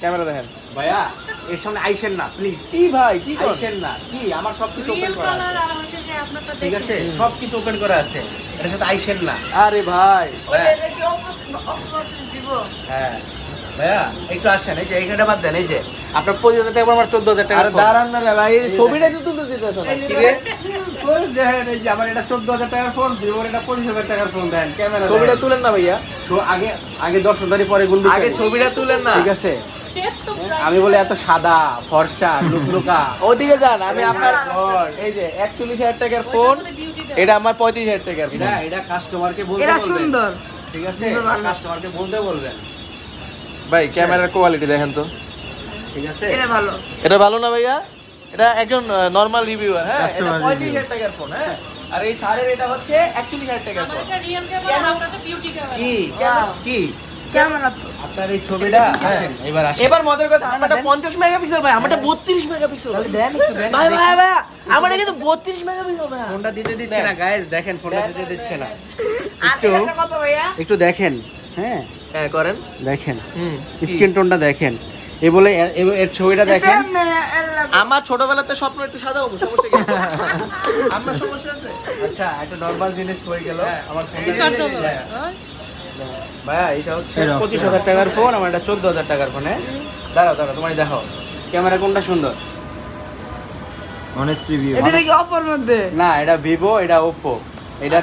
Camera দেখেন ভাইয়া এর সামনে আইসেন না প্লিজ। কি ভাই কি করেন? আইসেন না, কি আমার সবকিছু ওপেন রিয়েল করা আছে, কালার আর হইছে যে আপনারটা ঠিক আছে, দেখেন। সবকিছু ওপেন করা আছে, এর সাথে আইসেন না। আরে ভাই ভাইয়া, এটা কি অপারেশন দিব? হ্যাঁ ভাইয়া একটু আসেন, এই যে এইখানটা বাদ দেন, এই যে আপনার 25,000 টাকা আমার 14,000 টাকা আরে দাঁড়ান না রে ভাই, এই ছবিটা তো তুলতে দিতেছ না কি রে? দেখেন, এই যে আমার এটা 14,000 টাকার ফোন, ভিভোর এটা 25,000 টাকার ফোন, দেন ক্যামেরা ছবিটা তুলেন না ভাইয়া, আগে আগে দর্শকদারি পরে গুনবি, আগে ছবিটা তুলেন না। ঠিক আছে। আমি বলে এত সাদা ফর্সা লুকলুকা, ওদিকে যান, আমি আপনার God, এই যে 41,000 টাকার ফোন, এটা আমার 35,000 টাকার ফোন। এটা কাস্টমারকে বলতে এরা বলবেন, সুন্দর। ঠিক আছে, কাস্টমারকে বলতে বলবেন, ভাই ক্যামেরার কোয়ালিটি দেখেন তো, ঠিক আছে। এটা ভালো। এটা ভালো না ভাইয়া? এটা একজন নরমাল রিভিউয়ার, হ্যাঁ, এটা Customer 35,000 টাকার ফোন, হ্যাঁ, আর এই স্যারের এটা হচ্ছে 41,000 টাকার ফোন। আমারটা রিয়েল ক্যামেরা, আপনারটা বিউটি ক্যামেরা। কি কি ক্যামেরা তো আপনার এই ছবিটা আসেন, এবার আসেন, এবার মজার কথা, আমারটা 50 মেগাপিক্সেল ভাই, আমারটা 32 মেগাপিক্সেল। তাহলে দেন একটু দেন, ভাই দেখি। ভাই ভাই, আমার কিন্তু 32 মেগাপিক্সেল ভাই। ফোনটা দিতে দিচ্ছে না গাইস, দেখেন ফোনটা দিতে দিচ্ছে না, আর একটু এটা কত ভাইয়া? একটু দেখেন, হ্যাঁ হ্যাঁ করেন। দেখেন হুম, স্ক্রিন টোনটা দেখেন, এই বলে এর ছবিটা দেখেন। আমার ছোটবেলাতে স্বপ্ন একটু সাদা হবো, সমস্যা কি? আমার সমস্যা আছে? আচ্ছা একটা নরমাল জিনিস হয়ে গেল, হ্যাঁ। আমার ফোনটা কাট দাও ভাই। ভাইয়া এটা হচ্ছে 25,000 টাকার ফোন, আমার এটা 14,000 টাকার ফোন, হ্যাঁ। দাঁড়াও দাঁড়াও, তোমার দেখাও ক্যামেরা কোনটা সুন্দর, অনেস্ট রিভিউ এটা কি অফার মধ্যে? না এটা ভিভো, এটা ওপ্পো, এটা